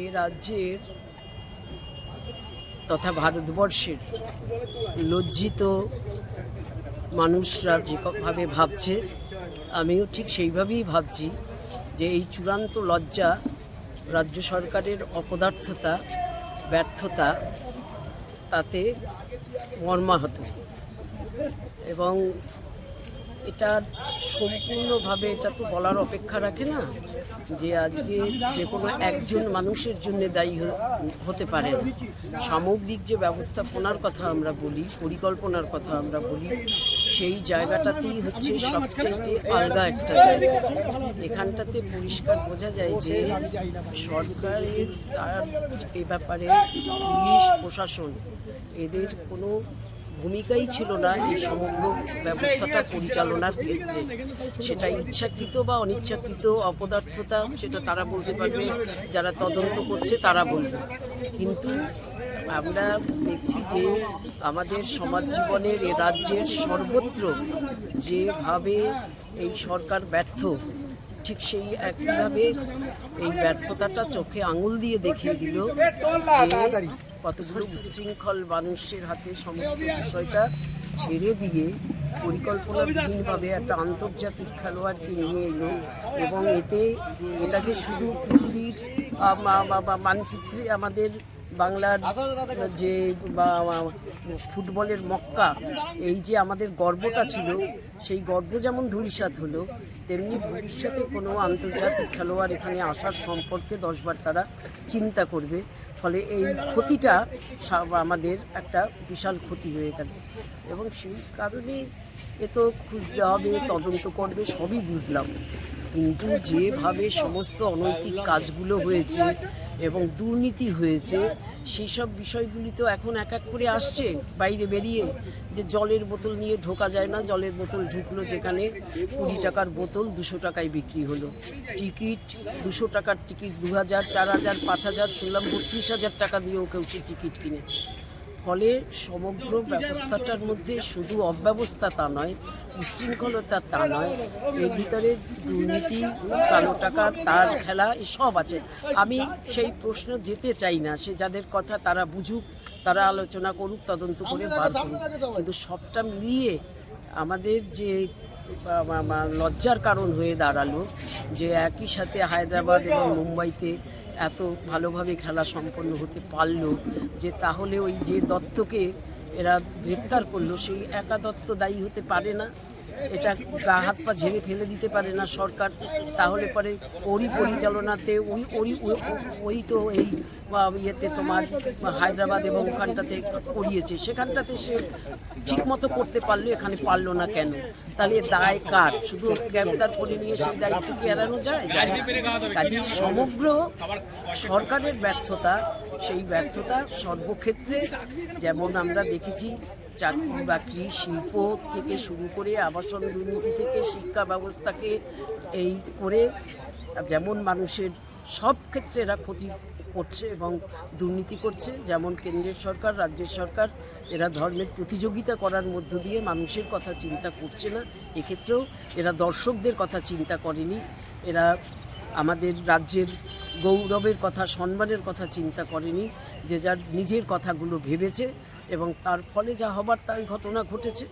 এ রাজ্যের তথা ভারতবর্ষের লজ্জিত মানুষরা যেভাবে ভাবছে, আমিও ঠিক সেইভাবেই ভাবছি যে এই চূড়ান্ত লজ্জা, রাজ্য সরকারের অপদার্থতা, ব্যর্থতা, তাতে মর্মাহত। এবং এটা সম্পূর্ণভাবে এটা তো বলার অপেক্ষা রাখে না যে আজকে যে কোনো একজন মানুষের জন্য দায়ী হতে পারে না। সামগ্রিক যে ব্যবস্থাপনার কথা আমরা বলি, পরিকল্পনার কথা আমরা বলি, সেই জায়গাটাতেই হচ্ছে সবচেয়ে আলাদা একটা জায়গা। এখানটাতে পরিষ্কার বোঝা যায় যে সরকারের তার এ ব্যাপারে পুলিশ প্রশাসন এদের কোনো ভূমিকাই ছিল না এই সমগ্র ব্যবস্থাটা পরিচালনার ক্ষেত্রে। সেটা ইচ্ছাকৃত বা অনিচ্ছাকৃত অপদার্থতা, সেটা তারা বলতে পারবে, যারা তদন্ত করছে তারা বলবে। কিন্তু আমরা দেখছি যে আমাদের সমাজ জীবনের এ রাজ্যের সর্বত্র যেভাবে এই সরকার ব্যর্থ, ঠিক সেই একইভাবে এই ব্যর্থতাটা চোখে আঙুল দিয়ে দেখিয়ে দিল যে কতগুলো উচ্ছৃঙ্খল মানুষের হাতে সমস্ত বিষয়টা ছেড়ে দিয়ে পরিকল্পনাবিহীনভাবে একটা আন্তর্জাতিক খেলোয়াড়কে নিয়ে এলো। এবং এটা যে শুধু পৃথিবীর মানচিত্রে আমাদের বাংলার যে ফুটবলের মক্কা, এই যে আমাদের গর্বটা ছিল, সেই গর্ব যেমন ধূলিসাৎ হলো, তেমনি ভবিষ্যতে কোনো আন্তর্জাতিক খেলোয়াড় এখানে আসার সম্পর্কে 10 বার তারা চিন্তা করবে। ফলে এই ক্ষতিটা আমাদের একটা বিশাল ক্ষতি হয়ে গেল। এবং সেই কারণে এ তো খুঁজতে হবে, তদন্ত করবে, সবই বুঝলাম। কিন্তু যেভাবে সমস্ত অনৈতিক কাজগুলো হয়েছে এবং দুর্নীতি হয়েছে, সেই সব বিষয়গুলি তো এখন এক এক করে আসছে বাইরে বেরিয়ে। যে জলের বোতল নিয়ে ঢোকা যায় না, জলের বোতল ঢুকলো যেখানে 20 টাকার বোতল 200 টাকায় বিক্রি হলো। টিকিট 200 টাকার টিকিট 2000, 4000, 5000, শুনলাম 32,000 টাকা দিয়েও কেউ সে টিকিট কিনেছে। ফলে সমগ্র ব্যবস্থাটার মধ্যে শুধু অব্যবস্থা তা নয়, উচ্ছৃঙ্খলতা তা নয়, এর ভিতরে দুর্নীতি, কালো টাকা, তার খেলা, এসব আছে। আমি সেই প্রশ্ন যেতে চাই না, সে যাদের কথা তারা বুঝুক, তারা আলোচনা করুক, তদন্ত করে বার করুক। কিন্তু সবটা মিলিয়ে আমাদের যে লজ্জার কারণ হয়ে দাঁড়ালো যে একই সাথে হায়দ্রাবাদ এবং মুম্বাইতে এত ভালোভাবে খেলা সম্পন্ন হতে পারলো, যে তাহলে ওই যে দত্তকে এরা গ্রেপ্তার করলো, সেই একা দত্ত দায়ী হতে পারে না? এটা গা হাত পা ঝেড়ে ফেলে দিতে পারে না সরকার? তাহলে পরে ওরই পরিচালনাতে ওই তো এই ইয়েতে তোমার হায়দ্রাবাদ এবং ওখানটাতে করিয়েছে, সেখানটাতে সে ঠিকমতো করতে পারলো, এখানে পারলো না কেন? তাহলে দায় কার? শুধু গ্রেপ্তার করে নিয়ে সেই দায়িত্ব কি এড়ানো যায়? কাজে সমগ্র সরকারের ব্যর্থতা, সেই ব্যর্থতা সর্বক্ষেত্রে, যেমন আমরা দেখেছি চাকরি বাকরি, শিল্প থেকে শুরু করে আবাসন দুর্নীতি থেকে শিক্ষা ব্যবস্থাকে এই করে যেমন মানুষের সব ক্ষেত্রে এরা ক্ষতি করছে এবং দুর্নীতি করছে। যেমন কেন্দ্রের সরকার, রাজ্যের সরকার এরা ধর্মের প্রতিযোগিতা করার মধ্য দিয়ে মানুষের কথা চিন্তা করছে না। এক্ষেত্রেও এরা দর্শকদের কথা চিন্তা করেনি, এরা আমাদের রাজ্যের গৌরবের কথা, সম্মানের কথা চিন্তা করেনি, যে যার নিজের কথাগুলো ভেবেছে এবং তার ফলে যা হবার তাই ঘটনা ঘটেছে।